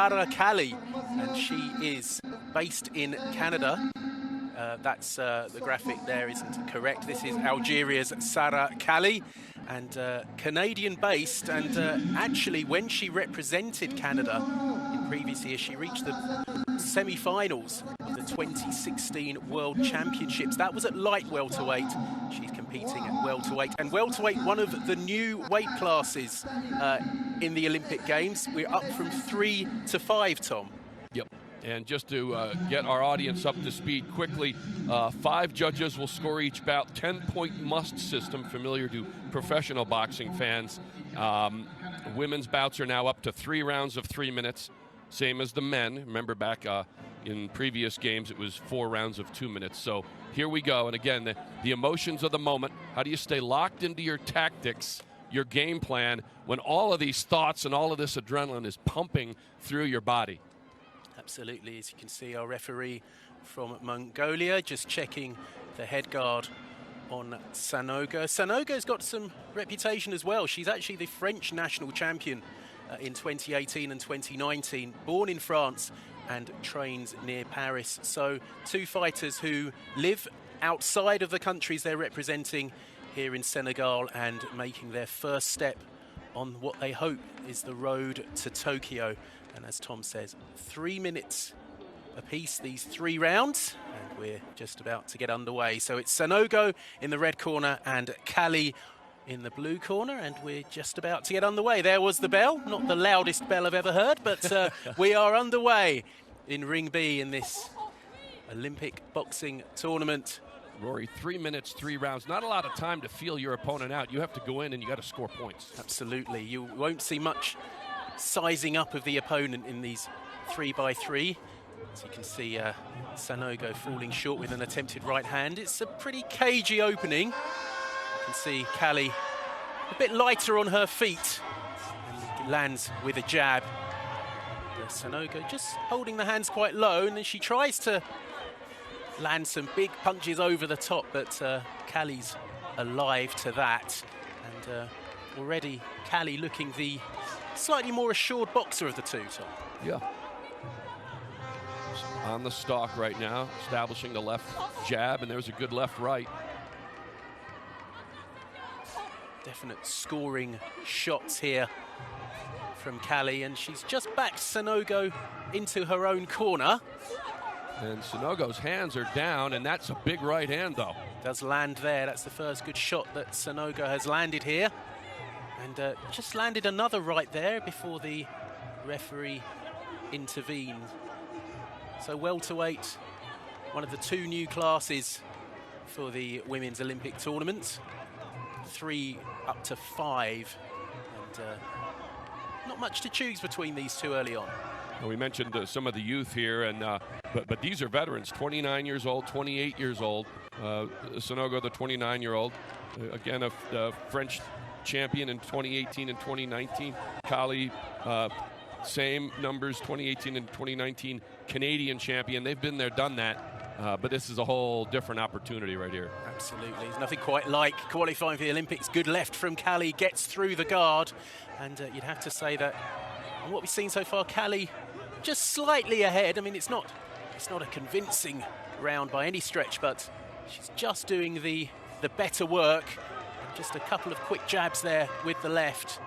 Sara Kali, and she is based in Canada. That's the graphic there isn't correct. This is Algeria's Sara Kali, and Canadian-based. And actually, when she represented Canada in previous years, she reached the semi-finals of the 2016 World Championships. That was at light welterweight. She's competing at welterweight, and welterweight, one of the new weight classes in the Olympic Games. We're up from 3 to 5, Tom. Yep. And just to get our audience up to speed quickly, 5 judges will score each bout. 10-point must system, familiar to professional boxing fans. Women's bouts are now up to 3 rounds of 3 minutes, same as the men. Remember back in previous games, it was 4 rounds of 2 minutes. So here we go. And again, the emotions of the moment. How do you stay locked into your tactics, your game plan, when all of these thoughts and all of this adrenaline is pumping through your body? Absolutely. As you can see, our referee from Mongolia just checking the head guard on Sanogo. Sanogo's got some reputation as well. She's actually the French national champion in 2018 and 2019, born in France and trains near Paris. So 2 fighters who live outside of the countries they're representing here in Senegal and making their first step on what they hope is the road to Tokyo. And as Tom says, 3 minutes apiece, these 3 rounds, and we're just about to get underway. So it's Sanogo in the red corner and Kali in the blue corner, and we're just about to get underway. There was the bell, not the loudest bell I've ever heard, but we are underway in Ring B in this Olympic boxing tournament. Rory, 3 minutes, 3 rounds. Not a lot of time to feel your opponent out. You have to go in and you got to score points. Absolutely. You won't see much sizing up of the opponent in these 3x3. As you can see, Sanogo falling short with an attempted right hand. It's a pretty cagey opening. You can see Kali a bit lighter on her feet and lands with a jab. Sanogo just holding the hands quite low, and then she tries to land some big punches over the top, but Kali's alive to that. And already Kali looking the slightly more assured boxer of the two, Tom. Yeah. On the stalk right now, establishing the left jab, and there's a good left-right. Definite scoring shots here from Kali, and she's just backed Sanogo into her own corner. And Sanogo's hands are down, and that's a big right hand, though. Does land there. That's the first good shot that Sanogo has landed here. And just landed another right there before the referee intervened. So welterweight, one of the 2 new classes for the Women's Olympic tournament. 3 up to 5. And not much to choose between these 2 early on. We mentioned some of the youth here, and but these are veterans, 29 years old, 28 years old. Sanogo, the 29-year-old, again a French champion in 2018 and 2019. Kali, same numbers, 2018 and 2019, Canadian champion. They've been there, done that, but this is a whole different opportunity right here. Absolutely. There's nothing quite like qualifying for the Olympics. Good left from Kali, gets through the guard, and you'd have to say that on what we've seen so far, Kali just slightly ahead. I mean, it's not a convincing round by any stretch, but she's just doing the better work. Just a couple of quick jabs there with the left.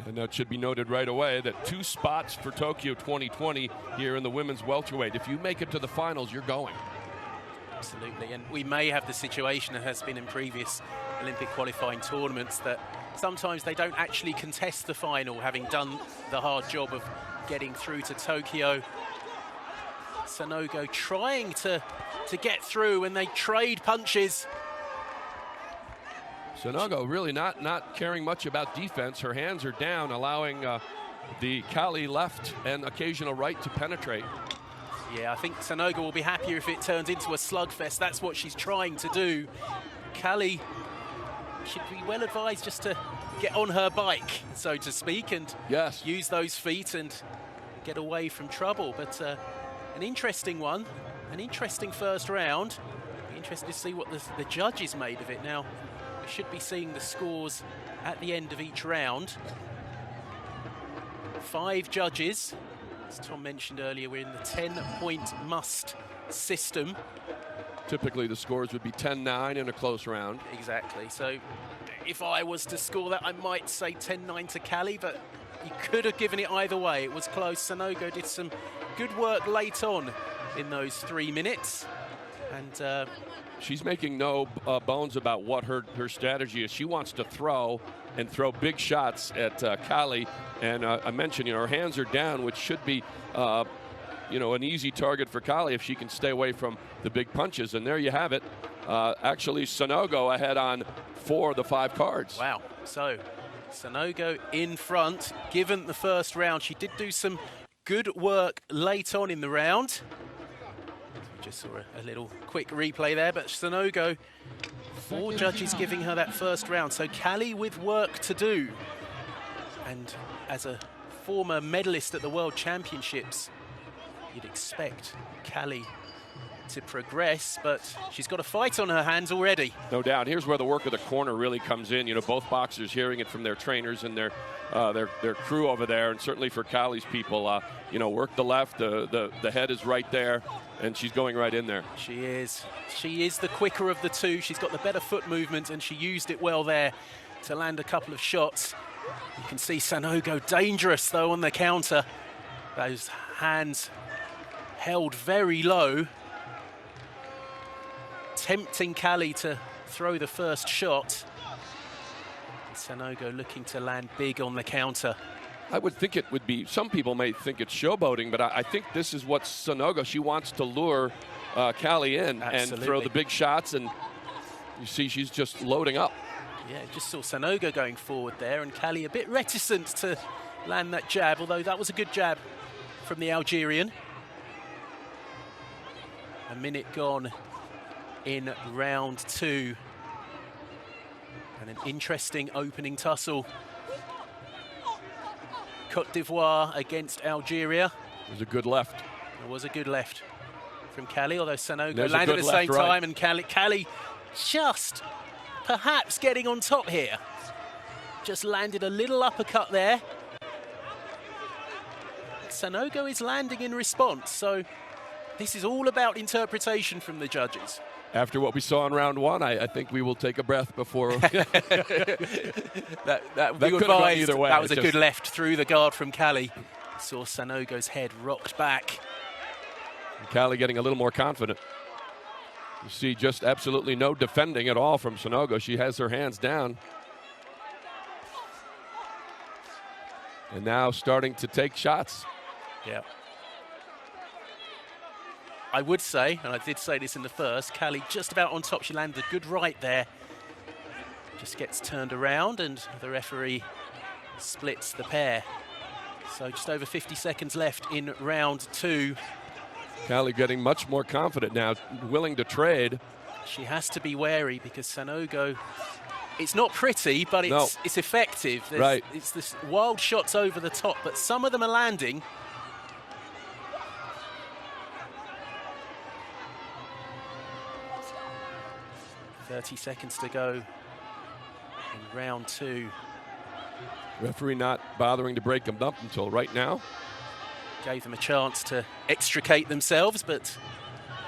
And that should be noted right away that 2 spots for Tokyo 2020 here in the women's welterweight. If you make it to the finals, you're going. Absolutely, and we may have the situation that has been in previous Olympic qualifying tournaments that sometimes they don't actually contest the final, having done the hard job of getting through to Tokyo. Sanogo trying to get through, and they trade punches. Sanogo really not caring much about defense. Her hands are down, allowing the Kali left and occasional right to penetrate. Yeah, I think Sanogo will be happier if it turns into a slugfest. That's what she's trying to do. Kali should be well advised just to get on her bike, so to speak, and use those feet and get away from trouble. But an interesting one, an interesting first round. Be interested to see what the judges made of it. Now, we should be seeing the scores at the end of each round. 5 judges As Tom mentioned earlier, we're in the 10-point must system. Typically, the scores would be 10-9 in a close round. Exactly. So if I was to score that, I might say 10-9 to Kali, but you could have given it either way. It was close. Sanogo did some good work late on in those 3 minutes. And she's making no bones about what her strategy is. She wants to throw and throw big shots at Kali. And I mentioned, her hands are down, which should be, an easy target for Kali if she can stay away from the big punches. And there you have it. Actually, Sanogo ahead on 4 of the 5 cards. Wow. So Sanogo in front. Given the first round, she did do some good work late on in the round. We just saw a little quick replay there, but Sanogo, 4 judges giving her that first round. So Kali with work to do. And as a former medalist at the World Championships, you'd expect Kali to progress, but she's got a fight on her hands already. No doubt. Here's where the work of the corner really comes in. Both boxers hearing it from their trainers and their crew over there, and certainly for Kali's people, work the left, the head is right there, and she's going right in there. She is the quicker of the two. She's got the better foot movement, and she used it well there to land a couple of shots. You can see Sanogo dangerous though on the counter. Those hands held very low, tempting Kali to throw the first shot. Sanogo looking to land big on the counter. I would think it would be, some people may think it's showboating, but I think this is what Sanogo, she wants to lure Kali in. Absolutely. And throw the big shots, and you see she's just loading up. Yeah, just saw Sanogo going forward there, and Kali a bit reticent to land that jab, although that was a good jab from the Algerian. A minute gone in round 2. And an interesting opening tussle. Côte d'Ivoire against Algeria. It was a good left. It was a good left from Kali, although Sanogo There's landed at the same time, right. and Kali just perhaps getting on top here. Just landed a little uppercut there. Sanogo is landing in response, so this is all about interpretation from the judges. After what we saw in round 1, I think we will take a breath before. that could have gone either way. That was a good left through the guard from Kali. Saw Sanogo's head rocked back. And Kali getting a little more confident. You see just absolutely no defending at all from Sanogo. She has her hands down. And now starting to take shots. Yeah. I would say, and I did say this in the first, Kali just about on top. She landed a good right there. Just gets turned around, and the referee splits the pair. So just over 50 seconds left in round 2. Kali getting much more confident now, willing to trade. She has to be wary because Sanogo, it's not pretty, but it's effective. Right. It's this wild shots over the top, but some of them are landing. .30 seconds to go in round 2. Referee not bothering to break them up until right now. Gave them a chance to extricate themselves, but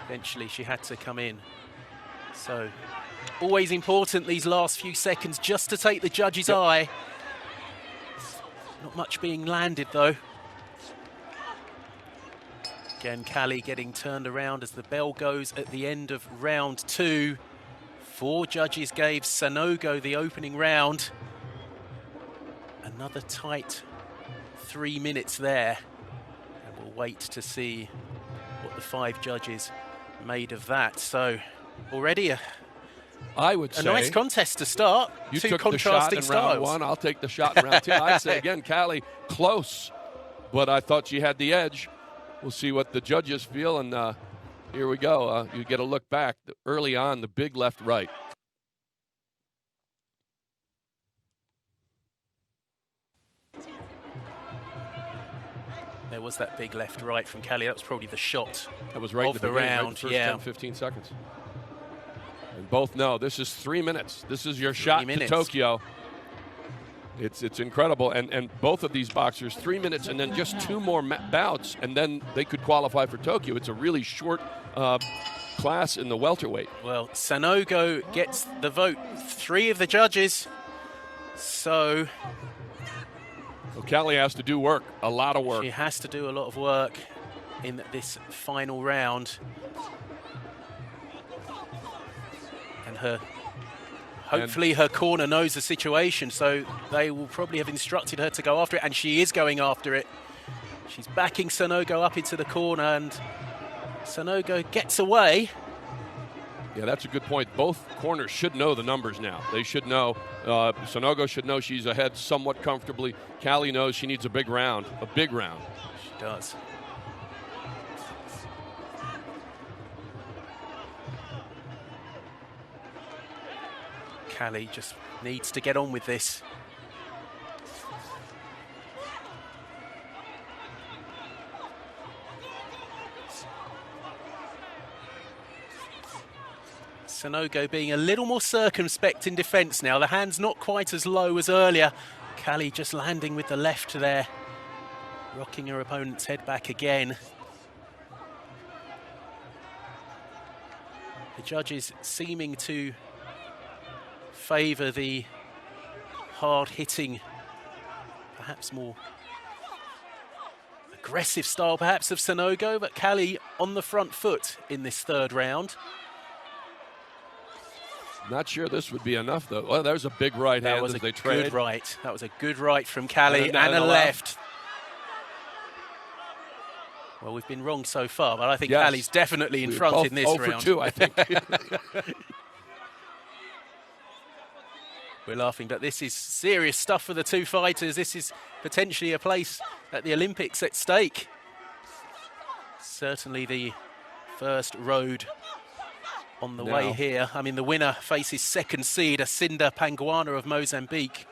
eventually she had to come in. So always important these last few seconds just to take the judge's eye. Not much being landed though. Again, Kali getting turned around as the bell goes at the end of round 2. 4 judges gave Sanogo the opening round. Another tight 3 minutes there. And we'll wait to see what the 5 judges made of that. So already I would say a nice contest to start. You 2 took the shot in round 1. I'll take the shot in round 2. I'd say again, Kali close, but I thought she had the edge. We'll see what the judges feel, and here we go. You get a look back early on, the big left right. There was that big left right from Kali. That was probably the shot that was right of the round. Right, the first 10, 15 seconds. And both know this is 3 minutes. This is your shot to Tokyo. It's incredible, and both of these boxers 3 minutes and then just 2 more bouts, and then they could qualify for Tokyo. It's a really short class in the welterweight. Well, Sanogo gets the vote. 3 of the judges. So Kali has to do work, a lot of work. She has to do a lot of work in this final round. And hopefully her corner knows the situation, so they will probably have instructed her to go after it, and she is going after it. She's backing Sanogo up into the corner, and Sanogo gets away. Yeah, that's a good point. Both corners should know the numbers now. They should know. Sanogo should know she's ahead somewhat comfortably. Kali knows she needs a big round. A big round. She does. Kali just needs to get on with this. Sanogo being a little more circumspect in defence now. The hand's not quite as low as earlier. Kali just landing with the left there, rocking her opponent's head back again. The judges seeming to favour the hard-hitting, perhaps more aggressive style perhaps of Sanogo, but Kali on the front foot in this 3rd round. Not sure this would be enough, though. Well, there's a big right hand as they trade. Good right. That was a good right from Kali, and a left. Well, we've been wrong so far, but I think Kali's definitely in front in this round. 0 for 2, I think. We're laughing, but this is serious stuff for the 2 fighters. This is potentially a place at the Olympics at stake. Certainly the first road on the way here. I mean, the winner faces 2nd seed, Acinda Panguana of Mozambique.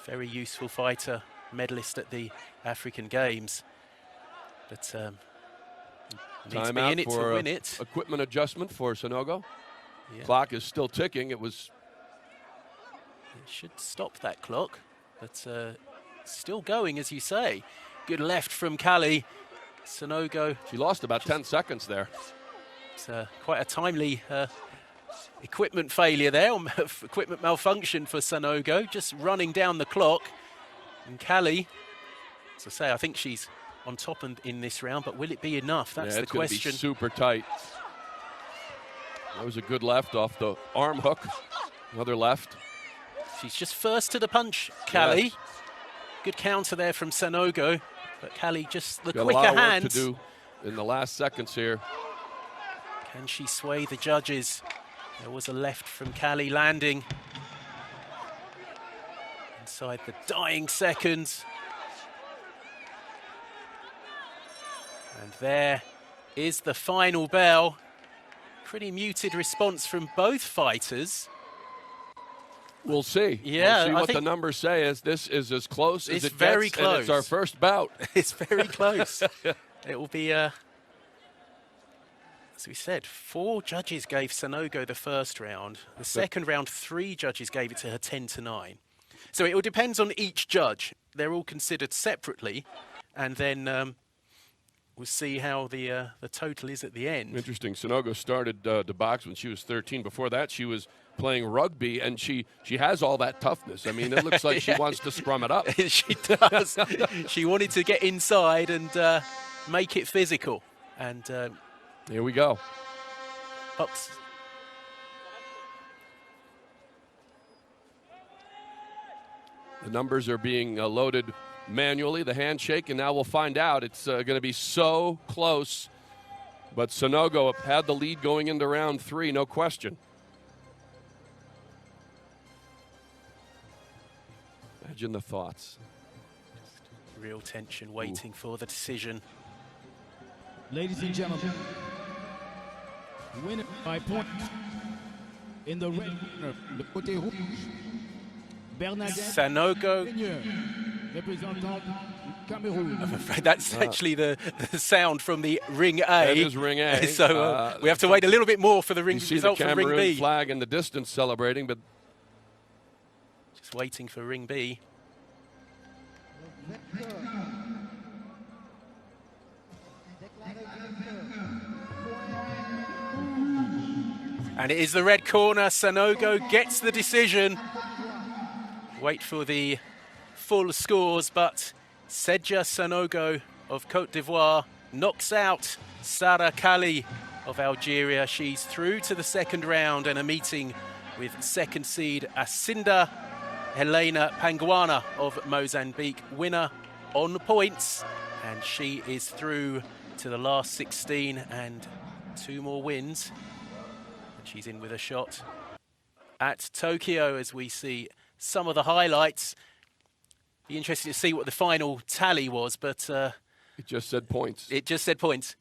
Very useful fighter, medalist at the African Games. But needs to be in it to win it. Equipment adjustment for Sanogo. Yeah. Clock is still ticking. It should stop that clock, but still going, as you say. Good left from Kali. Sanogo. She lost about 10 seconds there. It's quite a timely equipment failure there, or equipment malfunction for Sanogo, just running down the clock. And Kali, as I say, I think she's on top in this round, but will it be enough? That's the question. It's going to be super tight. That was a good left off the arm hook. Another left. She's just first to the punch, Kali. Yes. Good counter there from Sanogo, but Kali just the quicker hands. Got a lot of work to do in the last seconds here. Can she sway the judges? There was a left from Kali landing inside the dying seconds. And there is the final bell. Pretty muted response from both fighters. We'll see. Yeah, we'll see what the numbers say. This is as close as it gets. It's very close. And it's our first bout. It's very close. It will be, as we said, 4 judges gave Sanogo the first round. The second round, 3 judges gave it to her 10-9. So it all depends on each judge. They're all considered separately, and then we'll see how the total is at the end. Interesting. Sanogo started to box when she was 13. Before that, she was playing rugby, and she has all that toughness. I mean, it looks like she wants to scrum it up. She does. She wanted to get inside and make it physical. And here we go. Box. The numbers are being loaded manually, the handshake, and now we'll find out. It's going to be so close. But Sanogo had the lead going into round 3, no question. Imagine the thoughts. Real tension waiting for the decision. Ladies and gentlemen, winner by point in the red corner, le côté rouge, Bernadette Sanogo. Representant Cameroon. I'm afraid that's actually the sound from the ring A. That is ring A. So we have to wait a little bit more for the ring result from ring B. You see the Cameroon flag in the distance celebrating, but just waiting for ring B. And it is the red corner. Sánógo gets the decision. Wait for the full scores, but Sejja Sánógo of Côte d'Ivoire knocks out Sárة Kálí of Algeria. She's through to the second round and a meeting with second seed Asinda Helena Panguana of Mozambique, winner on points, and she is through to the last 16 and 2 more wins. And she's in with a shot at Tokyo as we see some of the highlights. Be interesting to see what the final tally was, but it just said points. It just said points.